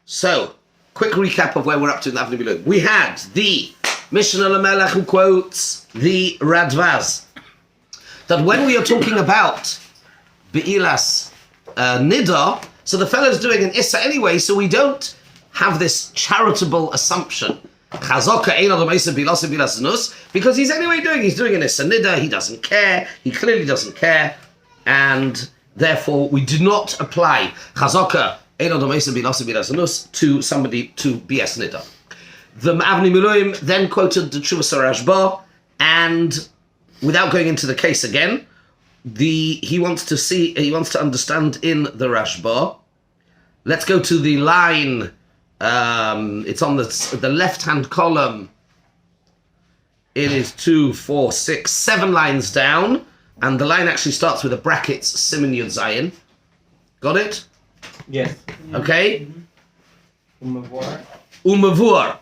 So, quick recap of where we're up to in the Avnei Miluim. We had the Mishnah Lamelech who quotes the Radvaz, that when we are talking about Be'ilas Nida, so the fellow's doing an Issa anyway, so we don't have this charitable assumption. Because he's anyway doing an Issa Nida, he doesn't care, he clearly doesn't care, and therefore we do not apply Chazaka to somebody to BS Nida. The Avnei Miluim then quoted the Tshuvas Rashba, and without going into the case again, he wants to understand in the Rashba. Let's go to the line. It's on the left-hand column. It is 2, 4, 6, 7 lines down, and the line actually starts with a brackets Siman Yud Zayin. Got it? Yes. Okay. Umavur.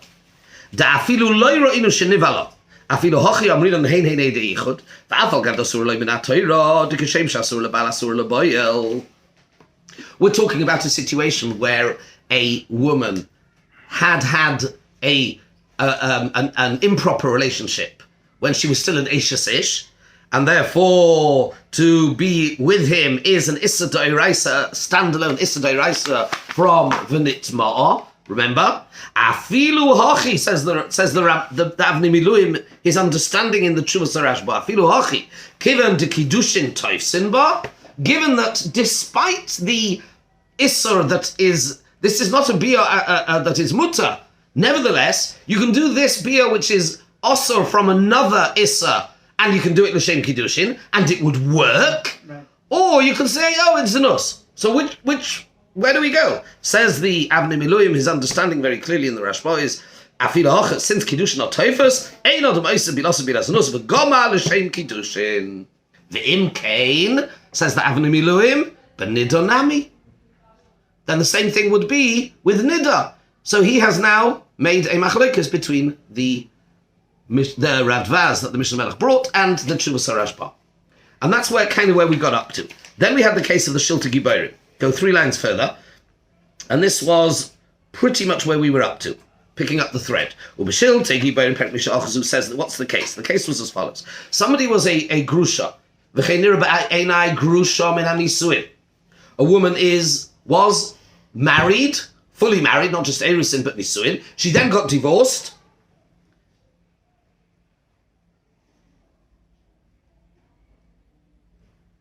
Da afilu lo yro'inu shenivala. Afilu hochi amrinan hein deichud. Va'afal gad asur lo min ha'Torah dekeshem shasur lebal asur leboyel. We're talking about a situation where a woman had an improper relationship when she was still an Eishes Ish, and therefore to be with him is an Issa D'Oraisa, standalone Issa D'Oraisa from V'nit Ma'ah. Remember, afilu hachi, says the Avnei Miluim, his understanding in the Tshuvas Rashba. Afilu hachi, given the kiddushin toifsin ba, given that despite the isser that is, this is not a bia that is mutter. Nevertheless, you can do this bia which is osser from another isser, and you can do it l'shem kiddushin, and it would work. Right. Or you can say, oh, it's an us. So which where do we go? Says the Avnei Miluim, his understanding very clearly in the Rashba is, since Kiddushin are Teufus, ein adam oisa bilasa bilasanus, v'goma l'shem Kiddushin. V'im kain, says the Avnei Miluim, b'nida nami. Then the same thing would be with Nida. So he has now made a machlokas between the Radvaz that the Mishnah Melech brought and the Tshuvas Rashba. And that's where we got up to. Then we had the case of the Shilta Giborim. Go 3 lines further, and this was pretty much where we were up to, picking up the thread. Ubishil Tegi Baron Perek Misha Achazu says that what's the case? The case was as follows: somebody was a grusha, grusha min hanisuin. A woman was married, fully married, not just erusin but nisuin. She then got divorced.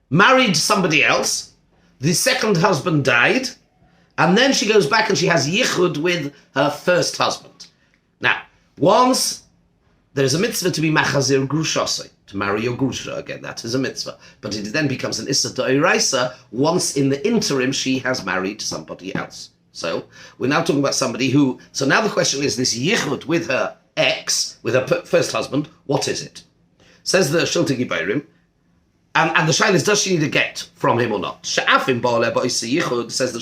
Married somebody else. The second husband died, and then she goes back and she has yichud with her first husband. Now, once there is a mitzvah to be machazir grushasei, to marry your grusha again, that is a mitzvah. But it then becomes an issa d'oraisa once in the interim she has married somebody else. So we're now talking about somebody who, so now the question is this yichud with her ex, with her first husband, what is it? Says the Shilta Giborim, and the shaila is, does she need a get from him or not? Says the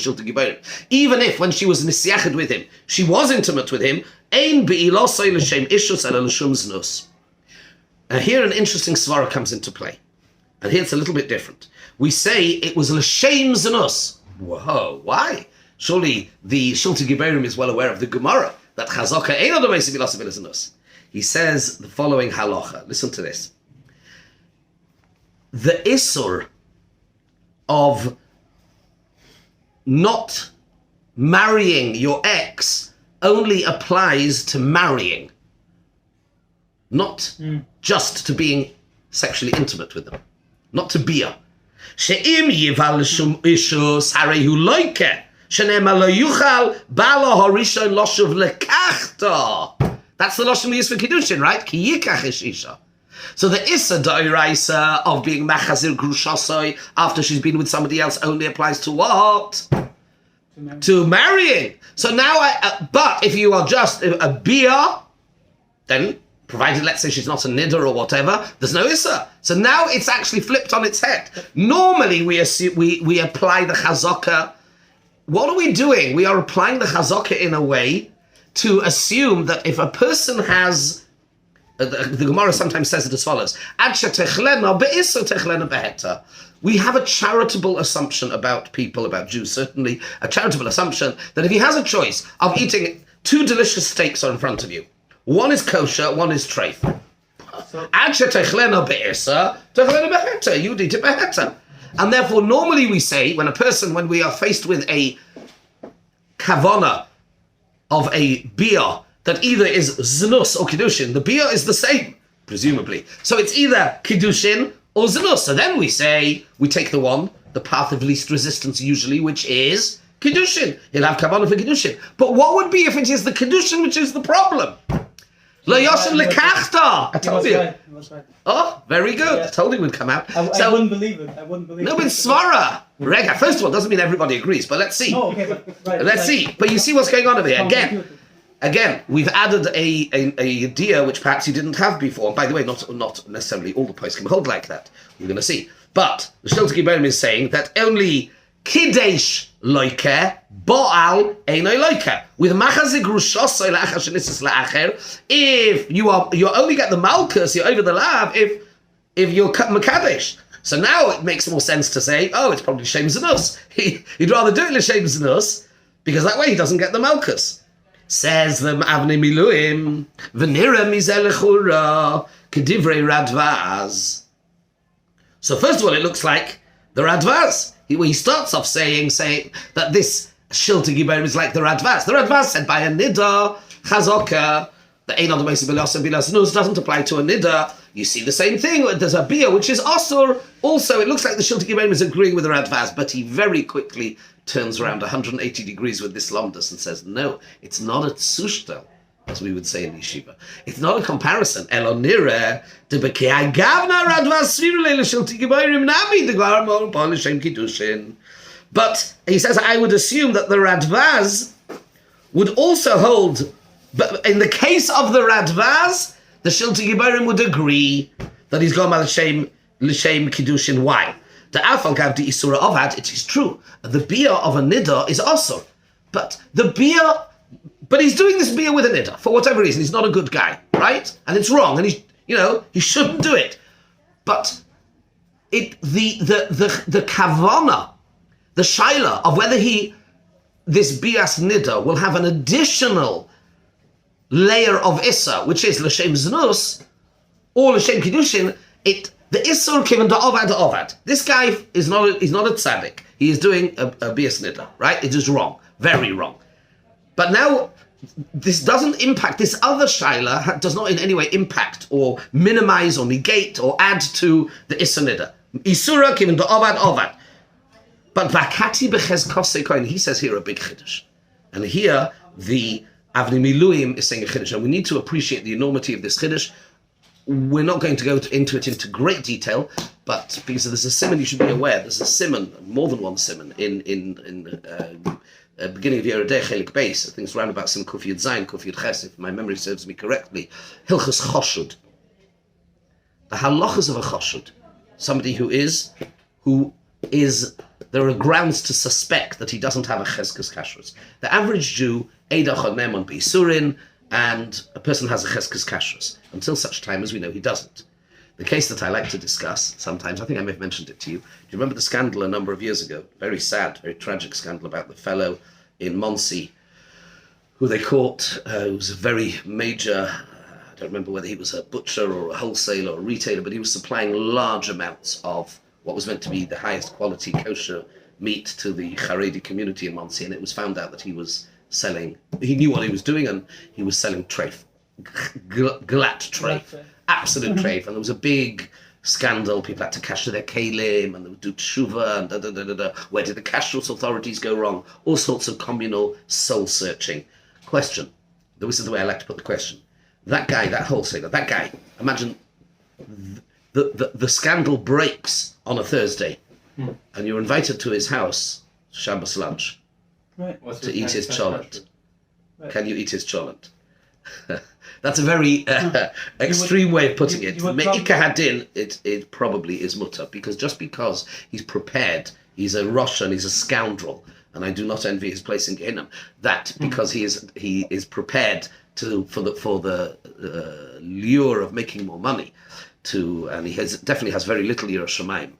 Shilta Giborim. Even if, when she was nisyachid with him, she was intimate with him, and here an interesting svara comes into play. And here it's a little bit different. We say it was l'shem znus. Whoa, why? Surely the Shilta Giborim is well aware of the Gemara, that chazaka ein adam eisa bilasa znus. He says the following halacha. Listen to this. The isur of not marrying your ex only applies to marrying, not just to being sexually intimate with them, not to bia. She'im yival shum ishus harehu loike she'nema lo yuchal bala harishon loshuv lekachta. That's the lashon we use for kiddushin, right? Ki yikach ish isha. So the Issa D'Oraisa of being Machazir Grushasoi after she's been with somebody else only applies to what? To marrying. So now, but if you are just a bia, then provided, let's say she's not a nidder or whatever, there's no Issa. So now it's actually flipped on its head. Normally we assume, we apply the Chazaka. What are we doing? We are applying the Chazaka in a way to assume that if a person has The Gemara sometimes says it as follows: we have a charitable assumption about people, about Jews, certainly a charitable assumption that if he has a choice of eating 2 delicious steaks are in front of you, one is kosher, one is treif. You'd eat it beheter. And therefore, normally we say, when we are faced with a kavana of a beer that either is znus or kiddushin, the beer is the same, presumably. So it's either kiddushin or znus. So then we say, we take the path of least resistance usually, which is kiddushin. He'll have kavana for kiddushin. But what would be if it is the kiddushin which is the problem? Lo yoshin lekachta. I told you. Right. Oh, very good. I told you it would come out. I wouldn't believe it. No, but svara. Rega. First of all, doesn't mean everybody agrees, but let's see. Oh, okay, but let's see. But you see what's going on over here. Again, we've added a idea which perhaps you didn't have before. And by the way, not necessarily all the posts can hold like that. We're going to see. But the Shilta Giberim is saying that only Kidesh loike, Boal eino loike. With machazik rushosoy la'achar shenisis la'acher, if you only get the malchus, you're over the lav, if you're mekadesh. So now it makes more sense to say, it's probably Shem Zanus. He'd rather do it L'Shem Zanus, because that way he doesn't get the malchus. Says the Avnei Miluim, V'nira mizeh lechura, k'divrei Radvaz. So first of all, it looks like the Radvaz. He starts off saying that this Shilta Giberim is like the Radvaz. The Radvaz said by a Nida, Chazokah, the Ein Adam Eisa B'Lasem B'Las Nuz doesn't apply to a Nida. You see the same thing. There's a Bia, which is Asur. Also, it looks like the Shilta Giberim is agreeing with the Radvaz, but he very quickly turns around 180 degrees with this Lomdus and says, no, it's not a Tzushtel, as we would say in Yeshiva. It's not a comparison. Elonire, de Bekiah Gavna Radvaz Svirule Shilta Giberim Nami, the Gvarmon Polishem Kiddushin. But he says, I would assume that the Radvaz would also hold, but in the case of the Radvaz, the Shilta Giberim would agree that he's gone by L'Shem Kiddushin. Why? The Afal Gav the Isura Ovad, it is true. The beer of a Nida is also. But he's doing this beer with a Nida, for whatever reason. He's not a good guy, right? And it's wrong, and he shouldn't do it. But the kavana, the shaila of whether this bias Nida will have an additional layer of Issa, which is L'Shem Znus, or L'Shem Kiddushin, the Issur given to Ovad. This guy he's not a tzaddik. He is doing a bias Nida, right? It is wrong. Very wrong. But now, this doesn't impact, this other shaila does not in any way impact or minimize or negate or add to the Issa Nida. Isura given to Ovad. But Vakati Bechez Kosei Kohen, he says here a big chiddush. And here, the Avnei Miluim is saying a chiddush. And we need to appreciate the enormity of this chiddush. We're not going to go into it into great detail, but because there's a simon you should be aware. There's a simon, more than one simon, in beginning of Yerodeh Chelik Beis. I think it's around about Sim Kuf Yud Zayin, Kuf Yud Ches, if my memory serves me correctly. Hilchos Choshud. The halachas of a Choshud. Somebody who is, there are grounds to suspect that he doesn't have a Cheskes Kashrus. The average Jew, Eidach Neman B'Isurin, and a person has a Cheskes Kashrus, until such time as we know he doesn't. The case that I like to discuss sometimes, I think I may have mentioned it to you. Do you remember the scandal a number of years ago? Very sad, very tragic scandal about the fellow in Monsey who they caught, who was a very major, I don't remember whether he was a butcher or a wholesaler or a retailer, but he was supplying large amounts of what was meant to be the highest quality kosher meat to the Haredi community in Monsey, and it was found out that he knew what he was doing, and he was selling treif, glatt treif, absolute treif, and there was a big scandal. People had to cash their kelim, and they would do tshuva, and Where did the kashrus authorities go wrong? All sorts of communal soul-searching. Question, this is the way I like to put the question. That guy, that wholesaler, imagine the scandal breaks on a Thursday, and you're invited to his house, Shabbos lunch, to eat his cholent. Right. Can you eat his cholent? That's a very extreme way of putting it. Me'ika hadin, it probably is mutter, because just because he's prepared, he's a Rosh and he's a scoundrel, and I do not envy his place in Gehinnom, that because he is prepared for the lure of making more money, and he definitely has very little Yirah Shamayim.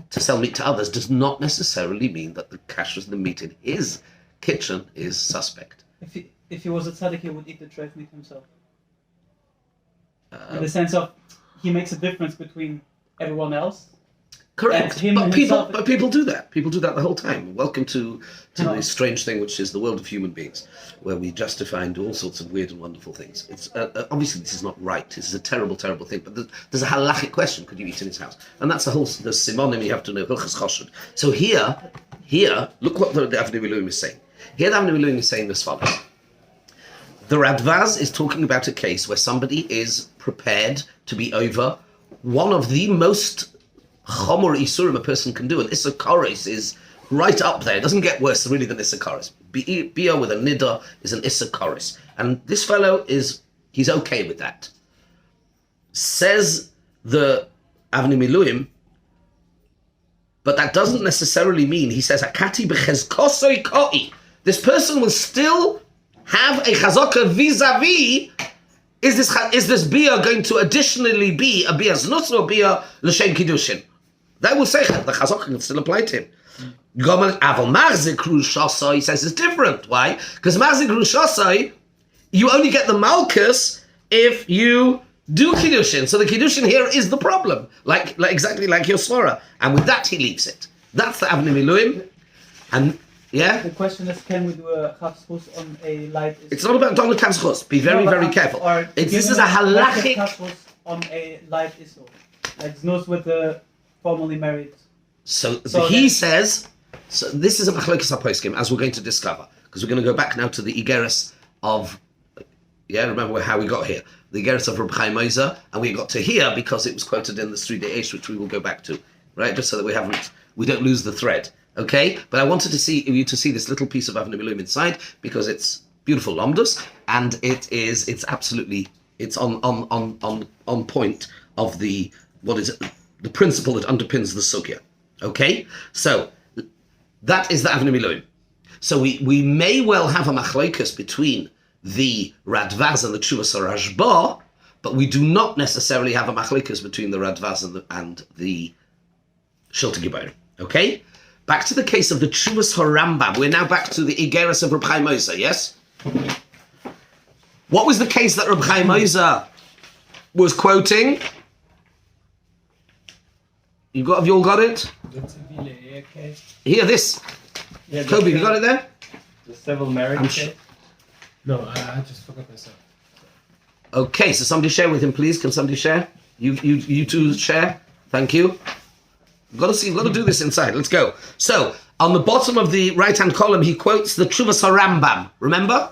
To sell meat to others does not necessarily mean that the kashrus of the meat in his kitchen is suspect. If he was a tzaddik, he would eat the treif meat himself. In the sense of, he makes a difference between everyone else. Correct, but people do that. People do that the whole time. Welcome to this strange thing, which is the world of human beings, where we justify and do all sorts of weird and wonderful things. It's obviously this is not right. This is a terrible, terrible thing. But there's a halachic question: could you eat in his house? And that's the simonim you have to know. So here, look what the Avnei Miluim is saying. Here, the Avnei Miluim is saying as follows: the Radvaz is talking about a case where somebody is prepared to be over one of the most Chomor Isurim a person can do, and Issachar is right up there. It doesn't get worse really than Issachar. Bia with a Nida is an Issachar. And this fellow he's okay with that. Says the Avnei Miluim, but that doesn't necessarily mean, he says, Akati b'chezkosoi koi. This person will still have a chazaka vis-a-vis. Is this bia going to additionally be a bia znus or bia l'shem kiddushin? That will say the chazaka can still apply to him. He says it's different. Why? Because marzik rushasai, you only get the malchus if you do kiddushin. So the kiddushin here is the problem, like exactly like your svara, and with that he leaves it. That's the Avnei Miluim, and yeah. The question is, can we do a chafschus on a light? It's not about Donald Kavschus. Be very, very careful. This is a halachic chafschus on a light issue, like znus with the formerly married. So he says. So this is a machlokes haposkim, as we're going to discover, because we're going to go back now to the igeres of. Yeah, remember how we got here. The igeres of Reb Chaim Ozer, and we got to here because it was quoted in the Sridei Eish, which we will go back to, right? Just so that we don't lose the thread. Okay, but I wanted you to see this little piece of Avnei Miluim inside because it's beautiful lomdus and it's absolutely on point of the principle that underpins the sugya. Okay, so that is the Avnei Miluim. So we may well have a machlokas between the Radvaz and the Tshuvas Rashba, but we do not necessarily have a machlokas between the Radvaz and the Shilta Gibayr. Okay. Back to the case of the Tshuvas HaRambam. We're now back to the Igeres of Reb Chaim Ozer, yes? What was the case that Reb Chaim Ozer was quoting? Have you all got it? Here, this. Yeah, Kobe, you got it there? The civil marriage case? No, I just forgot myself. Okay, so somebody share with him, please. Can somebody share? You two share. Thank you. You've got to do this inside. Let's go. So, on the bottom of the right-hand column, he quotes the Tshuvas HaRambam. Remember?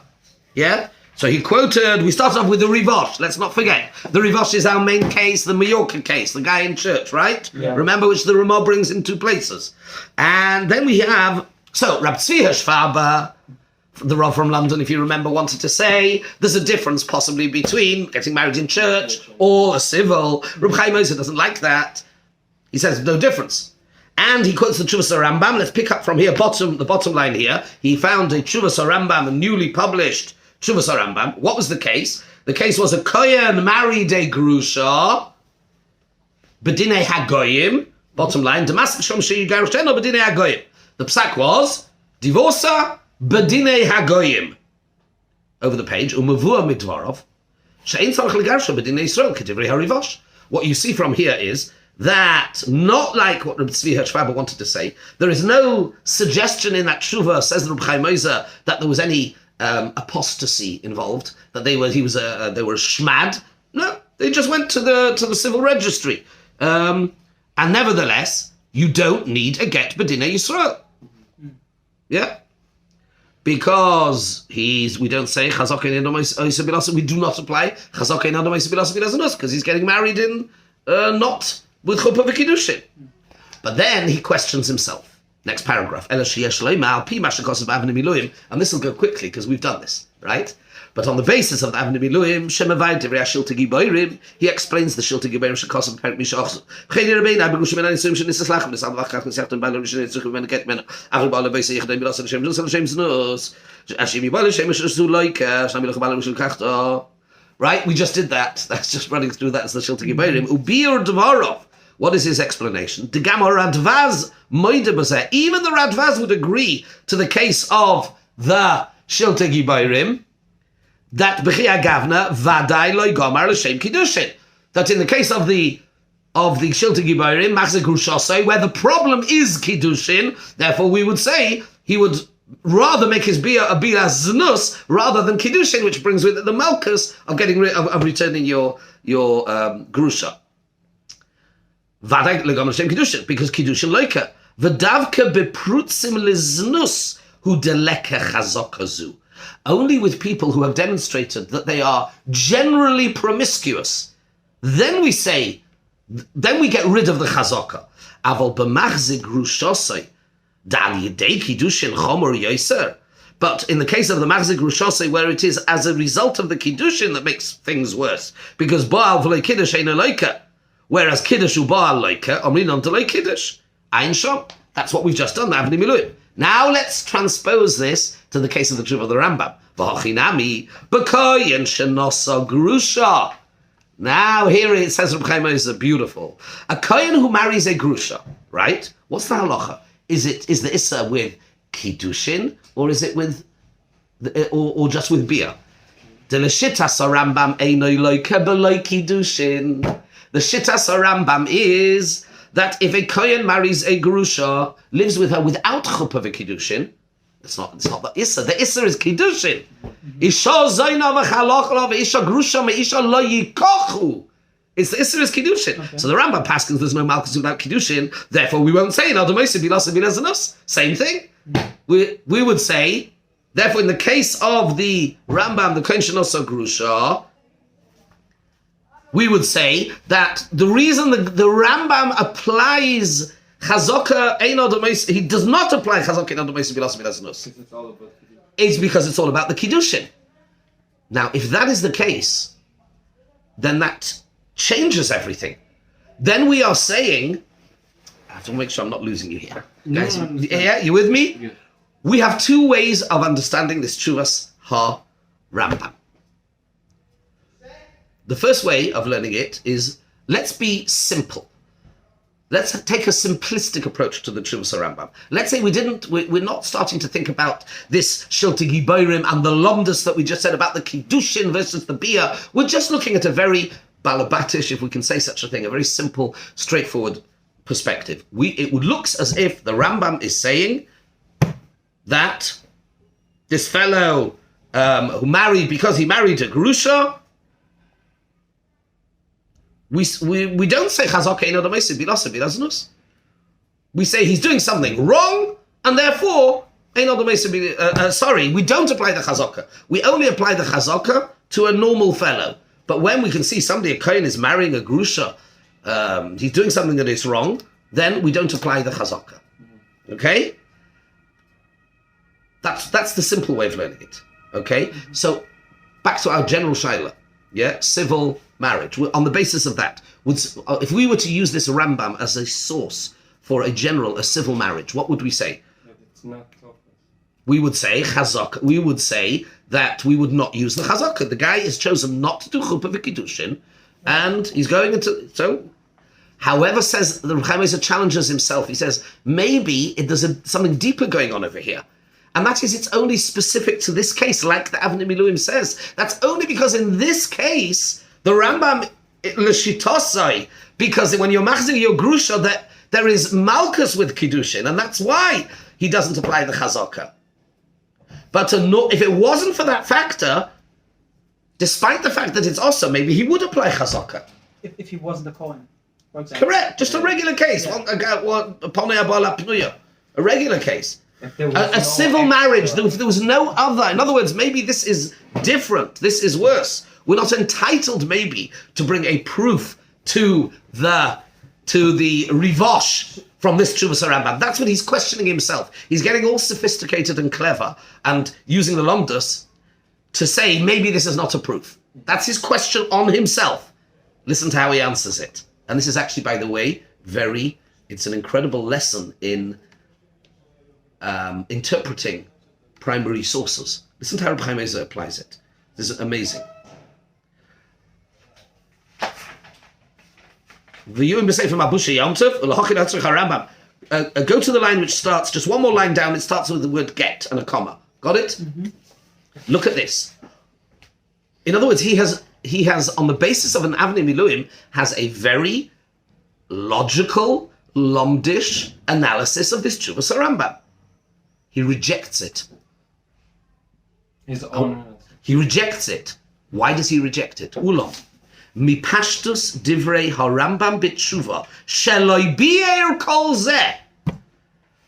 Yeah? So he quoted, we started off with the Rivosh. Let's not forget. The Rivosh is our main case, the Mallorca case, the guy in church, right? Yeah. Remember, which the Ramah brings in two places. And then we have, Rab Tzvi Hirschfaber, the Rav from London, if you remember, wanted to say there's a difference possibly between getting married in church or a civil. Reb Chaim Ozer doesn't like that. He says no difference. And he quotes the Tshuvas HaRambam. Let's pick up from here, the bottom line here. He found a Tshuvas HaRambam, a newly published Tshuvas HaRambam. What was the case? The case was a Kohen married a Grusha, B'dinei HaGoyim, bottom line, Damascus Shom Sheyigarusheno B'dinei HaGoyim. The psak was, divorca, B'dinei HaGoyim. Over the page, Umavua Midvarov, She'ein Tzarech Legarsha B'dinei Yisrael, K'divrei HaRivosh. What you see from here is that, not like what Reb Tzvi Hirschfaber wanted to say, there is no suggestion in that tshuva, says Reb Chaim Ozer, that there was any apostasy involved, that they were shmad. No, they just went to the civil registry. And nevertheless, you don't need a get b'dinei Yisrael. Yeah? Because we don't say Chazak Ein Adam Oisa Bilasa, we do not apply Chazak Ein Adam Oisa Bilasa Bilasa, because he's getting married in not with Chuppah v'Kiddushin. But then he questions himself. Next paragraph. And this will go quickly because we've done this, right? But on the basis of the Avnei Miluim, Shemavai Divrei Shiltei Giborim, he explains the Shiltei Giborim Shekosam Perik Mishachzu. Chayni Rabbeinu Abegushim Enan Yisum Shenisas Lachem Nisam Lachach Nisachtem Balam Nishin Yitzchuk Ben Ket Men Achel Baal Beis Yichdei Milas Hashem Nus Hashem Znus Ashim Yibal Hashem Shzu Loika Shnam Yilach Balam Mishul Kachto. Right, we just did that. That's just running through that as the Shiltei Giborim. Ubir Dvarov. What is his explanation? The Gamma Radvaz Moide Bazeh. Even the Radvaz would agree to the case of the Shiltei Giborim that B'chia Gavna Vadai Loi Gomar L'Shem Kiddushin. That in the case of the Shiltei Giborim, Machzik Rushosei, where the problem is Kiddushin, therefore we would say he would rather make his bia a bia znus rather than Kiddushin, which brings with it the malchus of getting rid of returning your grusha. Vadai Loi Gomar L'Shem Kiddushin, because Kiddushin loika. V'davka beprutzim liznus hu deleka chazokazu. Only with people who have demonstrated that they are generally promiscuous, then we get rid of the chazaka. Aval b'machzik grushosei dal yedei kiddushin chomer yoser. But in the case of the machzik grushosei, where it is as a result of the kiddushin that makes things worse, because baal v'lei kiddush ein loika, whereas kiddush u baal loika, omrinon delei kiddush. Ein shom. That's what we've just done, the Avnei Miluim. Now let's transpose this to the case of the Tshuva of the Rambam. V'hochinami b'koyin shenosa grusha. Now here it says Reb Chaim is beautiful. A kohen who marries a grusha, right? What's the halacha? Is the issa with kiddushin, or is it with or just with bia? The shitas Rambam einoi loika b'loi kiddushin. The shitas Rambam is that if a kohen marries a grusha, lives with her without chuppah v'kiddushin, it's not the issa. The issa is kiddushin. Isha zayna v'chalachla v'isha grusha me'isha lo yikochu. It's the issa is kiddushin. Okay. So the Rambam paskins there's no malchus without kiddushin. Therefore, we won't say nadomosi bilasa bilazanos. Same thing. We would say. Therefore, in the case of the Rambam, the kohen shenosa grusha, we would say that the reason the Rambam applies Chazaka Eino Domeis, he does not apply Chazaka Eino Domeis Bilas Bilaznus. It's because it's all about the Kiddushin. Now, if that is the case, then that changes everything. Then we are saying, I have to make sure I'm not losing you here. Guys, yeah, you with me? Yeah. We have two ways of understanding this Chuvas Ha-Rambam. The first way of learning it is, let's be simple. Let's take a simplistic approach to the Chuvas Rambam. Let's say we're not starting to think about this Shiltei Giborim and the lomdus that we just said about the Kiddushin versus the Bia. We're just looking at a very balabatish, if we can say such a thing, a very simple, straightforward perspective. It looks as if the Rambam is saying that this fellow who married, because he married a Grusha, we don't say Chazaka Eino Domeis Bilasa Bilaznus. We say he's doing something wrong, and therefore Eino Domeis sorry, we don't apply the Chazaka. We only apply the Chazaka to a normal fellow. But when we can see somebody, a Kohen is marrying a Grusha, he's doing something that is wrong, then we don't apply the Chazaka. Okay? That's the simple way of learning it. Okay? So back to our general shaila. Yeah, civil marriage. On the basis of that, if we were to use this Rambam as a source for a civil marriage, what would we say? It's not we would say chazaka. We would say that we would not use the chazaka. The guy has chosen not to do chuppah v'kiddushin, and he's going into so. However, says the Reb Chaim challenges himself. He says maybe there's something deeper going on over here. And that is, it's only specific to this case, like the Avnei Miluim says. That's only because in this case, the Rambam, l'shitosai, because when you're machzir your grusha, that there is malchus with kiddushin, and that's why he doesn't apply the chazaka. But if it wasn't for that factor, despite the fact that it's also, maybe he would apply chazaka. If he wasn't a Kohen, for example. Correct, just a regular case. Yeah. A regular case. A civil marriage, if there was no other. In other words, maybe this is different, this is worse. We're not entitled, maybe, to bring a proof to the rivosh from this Chuvas Rambam. That's what he's questioning himself. He's getting all sophisticated and clever and using the lomdus to say maybe this is not a proof. That's his question on himself. Listen to how he answers it. And this is actually, by the way, it's an incredible lesson in interpreting primary sources. Listen to how Reb Chaim Ozer applies it. This is amazing. Go to the line which starts, just one more line down, it starts with the word get and a comma. Got it? Mm-hmm. Look at this. In other words, he has, on the basis of an Avnei Miluim, has a very logical, lomdish analysis of this Tshuvas Rambam. He rejects it. His own. He rejects it. Why does he reject it? Ulam. Mi pashtus divrei harambam b'tshuva sheloi bi'er kol zeh.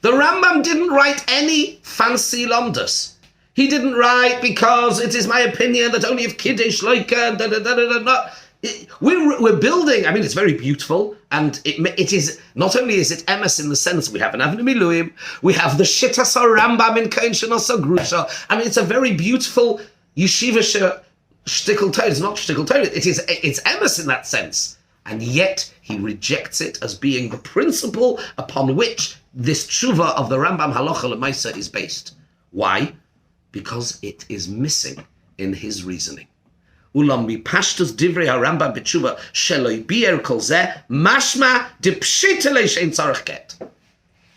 The Rambam didn't write any fancy lomdus. He didn't write because it is my opinion that only if kiddush loika we're building. I mean, it's very beautiful, and it is not only is it emes in the sense we have an Avnei Miluim, we have the Shittas Rambam in Kain Shenosa Grusha. I mean, it's a very beautiful yeshiva shtickle Torah. It's not shtickle Torah. It's emes in that sense, and yet he rejects it as being the principle upon which this tshuva of the Rambam Halacha L'Maisa is based. Why? Because it is missing in his reasoning. Ulam mi pashtus divrei harambam b'tshuva sheloi bi'er kol zeh mashma de pshitele shein tzarech get.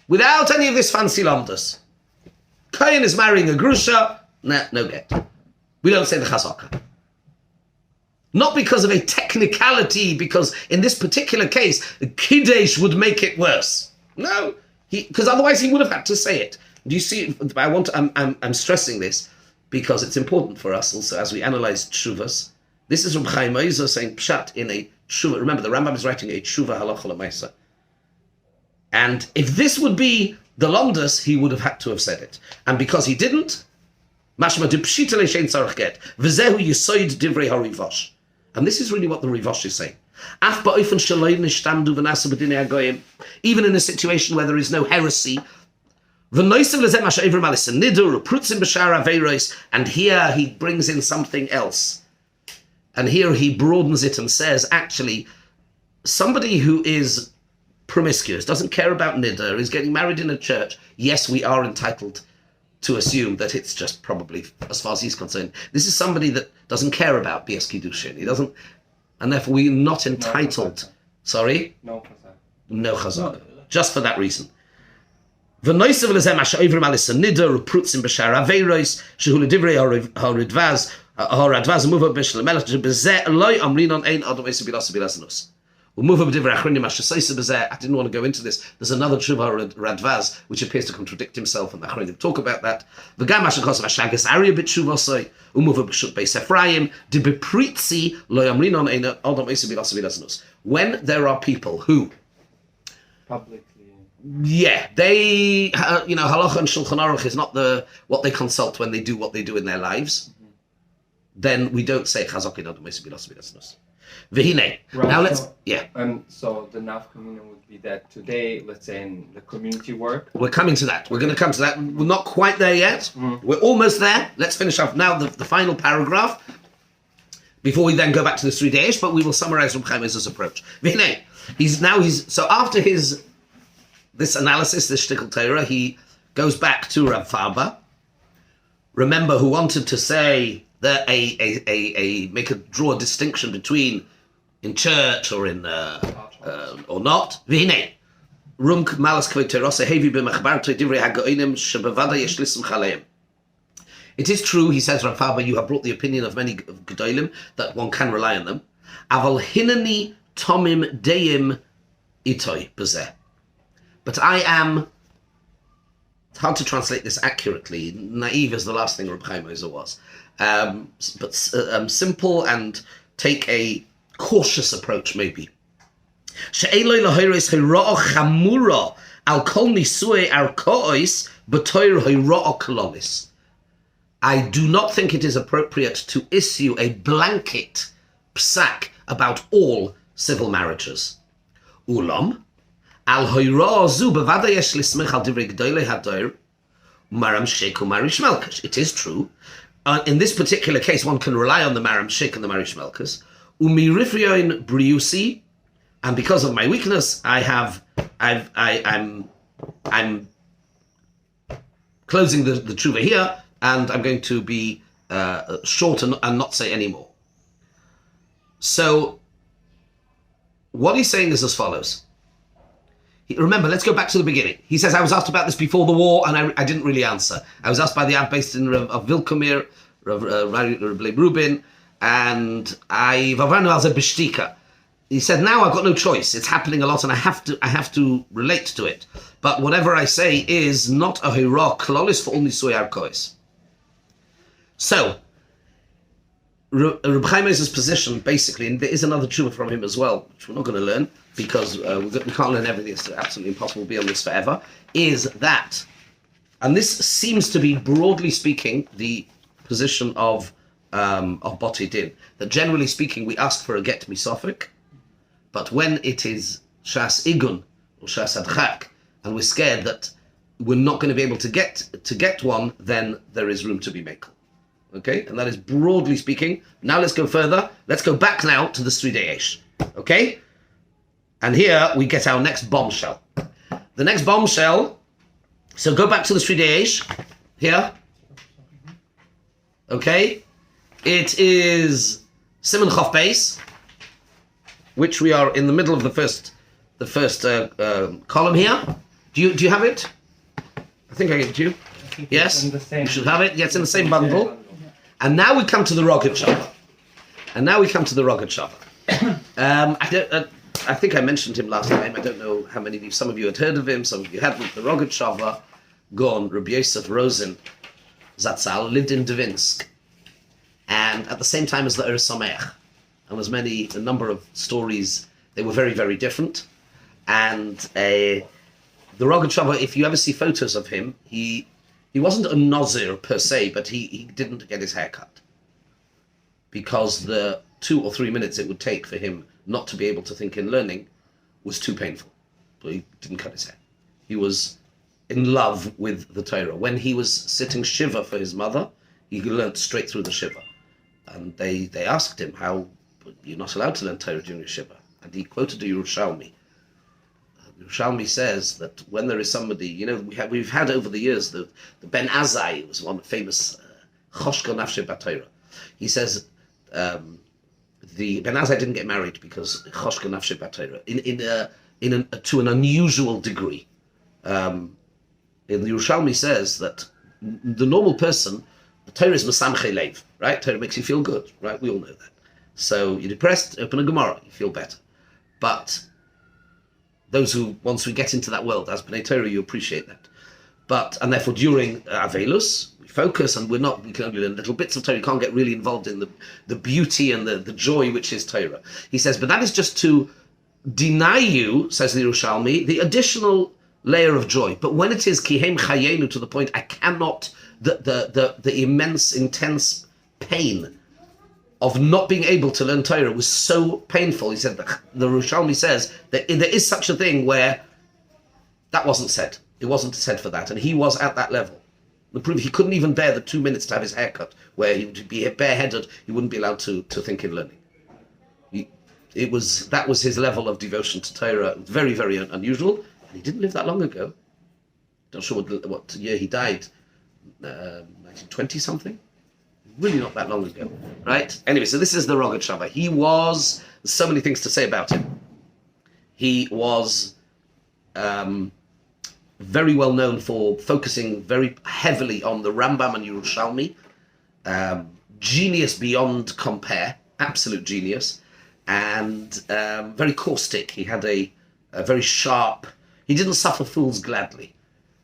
Without any of this fancy lomdus. Kain is marrying a grusha, no get. We don't say the chazaka. Not because of a technicality, because in this particular case, kiddush would make it worse. No, because otherwise he would have had to say it. Do you see? I'm stressing this because it's important for us also as we analyze tshuvas. This is Reb Chaim Ozer saying pshat in a tshuva. Remember, the Rambam is writing a tshuva halacha l'maisa. And if this would be the lomdus, he would have had to have said it. And because he didn't, mashma de pshita le'shein tzarech get v'zehu yisoid divrei harivosh. And this is really what the Rivosh is saying. Af ba'ofen shaloi nishtamdu v'nasu b'dinei hagoyim. Even in a situation where there is no heresy. And here he brings in something else. And here he broadens it and says, actually, somebody who is promiscuous, doesn't care about niddah, is getting married in a church, yes, we are entitled to assume that it's just probably, as far as he's concerned, this is somebody that doesn't care about Bias Kiddushin. He doesn't, and therefore we're not entitled. No, sorry? No chazak. No chazak. Just for that reason. V'noisav lezem asher ovrim alis niddah uprutzim b'shar aveiros shehu l'divrei haradvaz muva b'shel melech b'zeh loy amrinon ein adam esu bilas bilasnus. I didn't want to go into this. There's another Tshuva Radvaz which appears to contradict himself, and the Achronim talk about that. When there are people who Publicly. Yeah, they, Halacha and Shulchan Aruch is not what they consult when they do what they do in their lives. Mm-hmm. Then we don't say Chazakin Adam Esu Bilas Bilasnus. V'hinei. Right, now let's, so the nafkamina would be that today, let's say in the community work. We're coming to that. We're going to come to that. We're not quite there yet. We're almost there. Let's finish off now the final paragraph before we then go back to the 3 days, but we will summarize Reb Chaim Ozer's approach. V'hinei. So after this analysis, this shtickle Torah, he goes back to Rav Farber. Remember, who wanted to say that draw a distinction between in church or in or not. V'hinei, Rumk malas kvei terose hevi b'machbarto divrei hagoinim shebevada yesh lismcha aleim. It is true, he says, Rav Farber, you have brought the opinion of many gedolim that one can rely on them. Aval hineni tomim deim itoi bezeh. But I am, it's hard to translate this accurately, naive is the last thing Reb Chaim Ozer was. But simple and take a cautious approach, maybe. I do not think it is appropriate to issue a blanket psak about all civil marriages. Ulam, al hoira zu bevada yesh lismech al divrei gdolei hadoir maram sheku marish melkash. It is true. in this particular case, one can rely on the Maram Shik and the Marish Melkas. Umirifrioin Briusi, and because of my weakness, I'm closing the tshuva here, and I'm going to be short and not say any more. So, what he's saying is as follows. Remember, let's go back to the beginning. He says, I was asked about this before the war, and I didn't really answer. I was asked by the Av based in of Vilkomir, Reb Rubin, and he said, now I've got no choice. It's happening a lot, and I have to relate to it. But whatever I say is not a hira klolis for all nisui arkois. So, Reb Chaim's position, basically, and there is another tshuva from him as well, which we're not going to learn, because we can't learn everything, it's absolutely impossible to be on this forever, is that, and this seems to be, broadly speaking, the position of Boti Din, that generally speaking, we ask for a get misofik, but when it is shas igun, or shas adchak, and we're scared that we're not going to be able to get one, then there is room to be makel. Okay, and that is broadly speaking. Now let's go further. Let's go back now to the Sridei Eish. Okay? And here we get our next bombshell. The next bombshell, so go back to the Sridei Eish. Here. Okay? It is Simon Chof Beis, which we are in the middle of the first column here. Do you have it? I think I gave it to you. Yes? You should have it. Yeah, it's in the same bundle. And now we come to the Rogatchover. I think I mentioned him last time. I don't know how many of you, some of you had heard of him, some of you hadn't. The Rogatchover, Gaon, Rabbi Yosef Rosen, Zatzal, lived in Dvinsk. And at the same time as the Ur Sameach. And a number of stories, they were very, very different. And the Rogatchover, if you ever see photos of him, he wasn't a Nazir per se, but he didn't get his hair cut. Because the 2 or 3 minutes it would take for him not to be able to think in learning was too painful. So he didn't cut his hair. He was in love with the Torah. When he was sitting Shiva for his mother, he learned straight through the Shiva. And they asked him, how, you're not allowed to learn Torah during your Shiva. And he quoted the Yerushalmi. Yerushalmi says that when there is somebody, we've had over the years, the Ben Azai was one famous Choshko Nafshe B'Torah. He says the Ben Azai didn't get married because Choshko Nafshe B'Torah to an unusual degree. The Yerushalmi says that the normal person, the Torah is Masamche Leiv, right? Torah makes you feel good, right? We all know that. So you're depressed, open a Gemara, you feel better. But those who, once we get into that world, as B'nai Torah, you appreciate that. And therefore during Avelus, we focus and we can only learn little bits of Torah. You can't get really involved in the beauty and the joy which is Torah. He says, but that is just to deny you, says the Yerushalmi, the additional layer of joy. But when it is Kihem Chayenu, to the point I cannot, the immense, intense pain of not being able to learn Torah was so painful. He said, the Yerushalmi says that there is such a thing where that wasn't said. It wasn't said for that. And he was at that level. The proof, he couldn't even bear the 2 minutes to have his hair cut, where he would be bareheaded, he wouldn't be allowed to think in learning. That was his level of devotion to Torah. Very, very unusual. And he didn't live that long ago. Not sure what year he died. 1920 something. Really not that long ago, right? Anyway, so this is the Rogatchover. There's so many things to say about him. He was very well known for focusing very heavily on the Rambam and Yerushalmi. Genius beyond compare, absolute genius, and very caustic. He had a very sharp, he didn't suffer fools gladly.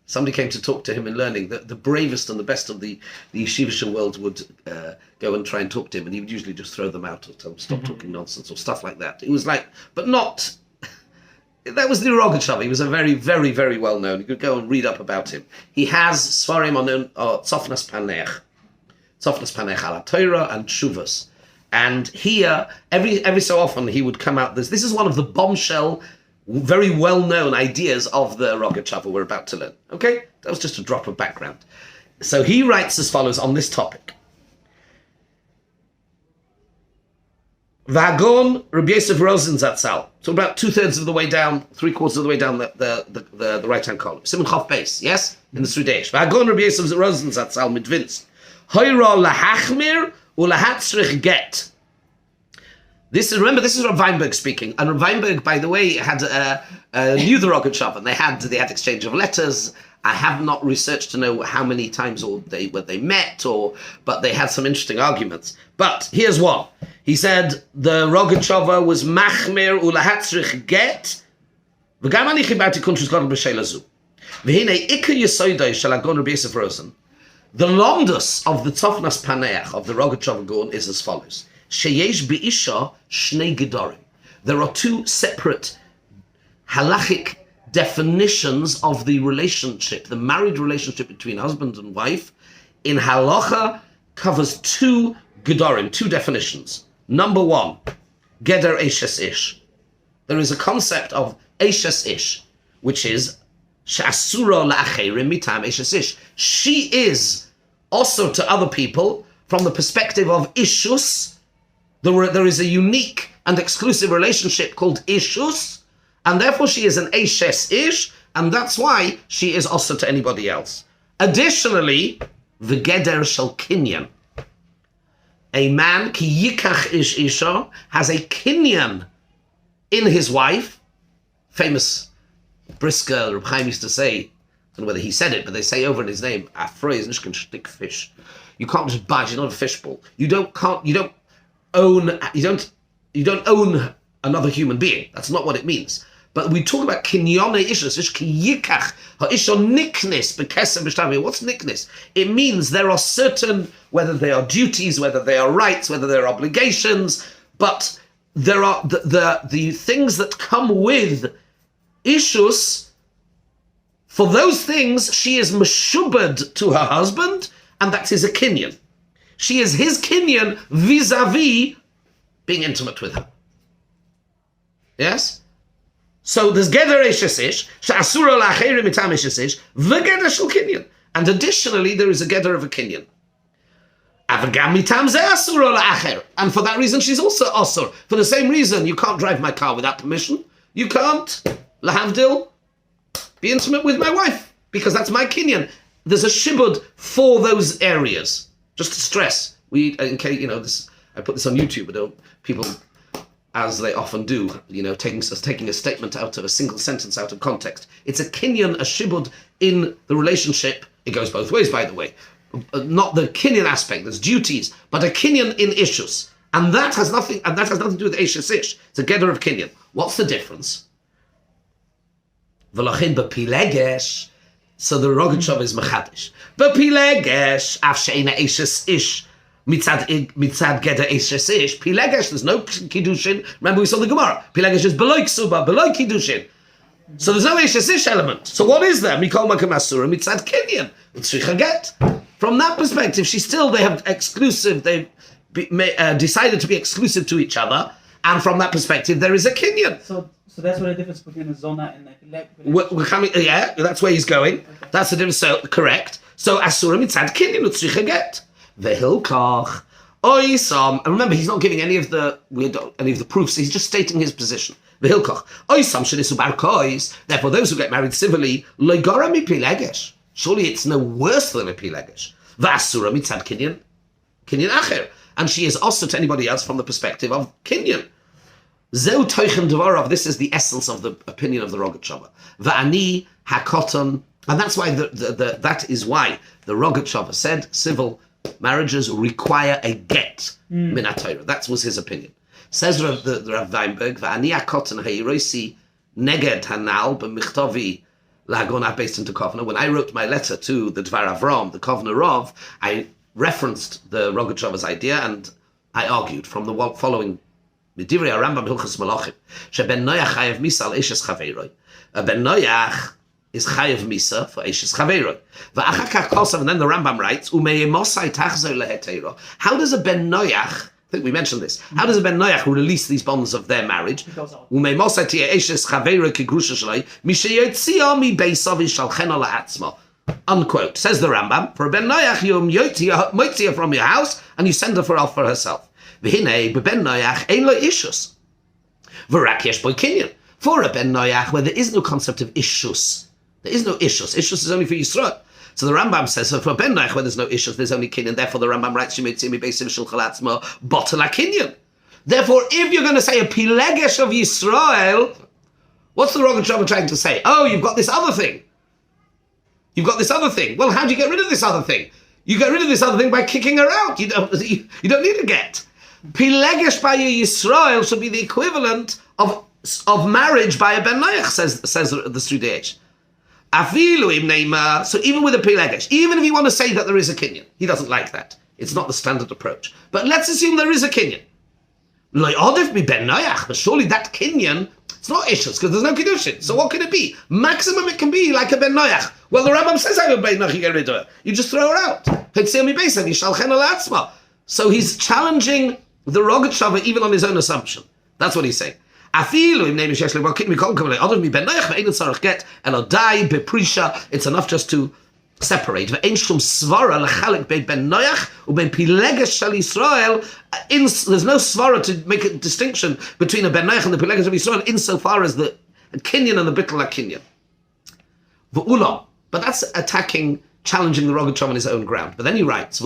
Somebody came to talk to him in learning. The bravest and the best of the yeshivish world would go and try and talk to him, and he would usually just throw them out or tell them stop talking nonsense or stuff like that. It was like, but not. That was the Rogatchover. He was a very, very, very well known. You could go and read up about him. He has Svarim on Tzofnas Panech ala Torah and Shuvas. And here, every so often, he would come out. This is one of the bombshell, very well-known ideas of the Rogatchover we're about to learn. Okay? That was just a drop of background. So he writes as follows on this topic. Vagon Rabbi Yosef Rosen Zatzal. So about 2/3 of the way down, 3/4 of the way down the right-hand column. Simon Chof base, yes? In the Sudesh. Vagon Rabbi Yosef Rosen Zatzal mit Vince. Hoira lahachmir ulahatzrich get. This is Rav Weinberg speaking, and Rav Weinberg, by the way, had knew the Rogatchover, and they had exchange of letters. I have not researched to know how many times they met, but they had some interesting arguments. But here's one. He said the Rogatchover was machmir ulahatzrich get. V'gam ani chibati kuntrus gadol b'sheila zu. V'hinei ikar yesoidai shel Gaon Rabbi Yosef Rosen. The longest of the Tzofnas Paneach of the Rogatchover Gaon is as follows. Sheyesh be'isha shnei gedorim. There are two separate halachic definitions of the relationship, the married relationship between husband and wife. In halacha covers two gedorim, two definitions. Number one, geder eishes ish. There is a concept of eishes ish, which is she'asura la'acherim mitam eishes ish. She is also to other people from the perspective of ishus. There is a unique and exclusive relationship called ishus, and therefore she is an eishes ish, and that's why she is also to anybody else. Additionally, the geder shel kinyan. A man, ki yikach ish isha, has a kinyan in his wife. Famous brisker, Reb Chaim used to say, I don't know whether he said it, but they say over in his name, Afroi is nishkin shtik fish. You can't just buy, she's not a fishbowl. You don't own another human being. That's not what it means. But we talk about kinyone ishus, ish ki yikach, ha'isha niknis, bekesem b'shtavi. What's niknis? It means there are certain, whether they are duties, whether they are rights, whether they are obligations, but there are the things that come with ishus. For those things, she is meshubad to her husband, and that is a kinyan. She is his kinyan vis-a-vis being intimate with her. Yes? So there's geder eishes ish, she'asura la'acherim mitam eishes ish, v'geder shel kinyan. And additionally, there is a geder of a kinyan. Avagam mitam ze asura la'acher. And for that reason, she's also asur. For the same reason, you can't drive my car without permission. You can't, lahavdil, be intimate with my wife, because that's my kinyan. There's a shibud for those areas. Just to stress, in case, this, I put this on YouTube, but people, as they often do, taking a statement out of a single sentence out of context. It's a kinyan, a shibud in the relationship. It goes both ways, by the way. Not the kinyan aspect, there's duties, but a kinyan in ishus. And that has nothing to do with eishes ish. It's a geder of kinyan. What's the difference? V'lachin b'pilegesh. So the Rogatchover is mechadish. B'pilegesh, af she'ena eishes ish, mitzad geder eishes ish. Pilegesh, there's no kiddushin. Remember we saw the Gemara. Pilegesh is beloy ksuba, beloy kiddushin. So there's no eishes ish element. So what is there? Mikol makam asura, mitzad kinyan. Tzricha get. From that perspective, they've decided to be exclusive to each other, and from that perspective, there is a kinyan. So that's what the difference between a zona and a pileg. We're coming, yeah, that's where he's going. Okay. That's the difference. So correct. So asura mitzad kinyan utzricha get vehilkach oisam. And remember, he's not giving any of the proofs. He's just stating his position. Vehilkach oisam shenisu bar kois. Therefore, those who get married civilly loigara mi pilegesh. Surely it's no worse than a pilegesh. Vasura mitzad kinyan acher, and she is also to anybody else from the perspective of kinyan. Zeu toichem dvarav. This is the essence of the opinion of the Rogatchover. Va'ani hakoton, and that's why that is why the Rogatchover said civil marriages require a get min haTorah. That was his opinion. Says the Rav Weinberg, Va'ani hakoton heirosi neged hanal b'michtovi la'Gaon based into Kovna. When I wrote my letter to the Dvar Avram, the Kovna Rav, I referenced the Rogatchover's idea, and I argued from the following. Midivrei Rambam Hilchos Malachim, sheben noyach chayav misa al eishes chaveiroi. A ben noyach is chayav misa for eishes chaveiroi. Va'achar kach kosav, and then the Rambam writes, u'meyemosai tachzor lehetero. How does a ben noyach, I think we mentioned this, how does a ben noyach release these bonds of their marriage? U'meyemosai tiye eishes chaveiroi ki grusha shaloi, misheyotzia mi beisav yishalchena la'atzma. Unquote. Says the Rambam, for a ben noyach you motzia from your house and you send her for herself. V'hinei b'ben noyach ein lo ishus. V'rak yesh bo kinyan. For a ben noyach, where there is no concept of ishus, there is no ishus. Ishus is only for Yisrael. So the Rambam says, so for ben noyach, where there's no ishus, there's only kinyan. Therefore, the Rambam writes, Shemitzimi beisim shel chalatzmo botela kinyan. Therefore, if you're going to say a pilegesh of Yisrael, what's the Rogatchover trying to say? Oh, you've got this other thing. You've got this other thing. Well, how do you get rid of this other thing? You get rid of this other thing by kicking her out. You don't need a get. Pilegesh by Yisrael should be the equivalent of marriage by a ben noyach, says the Studei. Afilu im neima. So even with a pilegesh, even if you want to say that there is a kinyan, he doesn't like that. It's not the standard approach. But let's assume there is a kinyan. Lo yodif be ben noyach, but surely that kinyan, it's not issues because there's no kiddushin. So what can it be? Maximum it can be like a ben noyach. Well, the Rambam says I have a ben noyach, you get rid of her. You just throw her out. So he's challenging the Rogatchover even on his own assumption. That's what he's saying. It's enough just to separate. There's no svara to make a distinction between a ben noyach and the pilegesh of Yisrael insofar as the kinyan and the bittul kinyan. But that's challenging the Rogatchover on his own ground. But then he writes,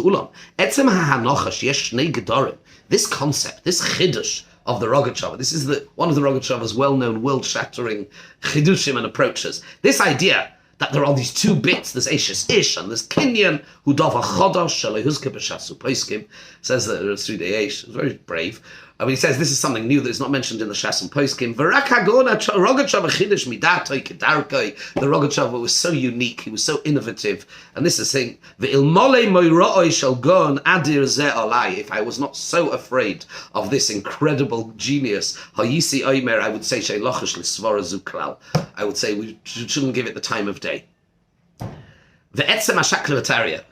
this concept, this chiddush of the Rogatchover, this is one of the Rogatchover's well-known, world-shattering chidushim and approaches. This idea that there are these two bits, there's Eishes Ish and there's Kinyan, who dava chodosh shalei huzke b'shasu poiskim, says that Studei Eish, very brave. I mean, he says this is something new that is not mentioned in the Shas and Poiskim. V'rak hagona Rogatchover chidush midatoi kedarkoi. The Rogatchover was so unique, he was so innovative, and this is the thing. V'ilmolei moiroi shel Gaon adir ze olai. If I was not so afraid of this incredible genius, hayisi oimer, I would say sheilochish l'svara zuklal. I would say we shouldn't give it the time of day. Ve'etzem hashaklavataria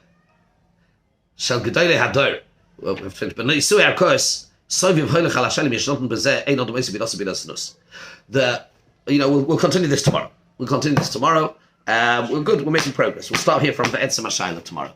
shel gedolei hador. Well, we've finished, but no, Yisui Arkos. We'll continue this tomorrow. We're good. We're making progress. We'll start here from the Etzem Hashayla tomorrow.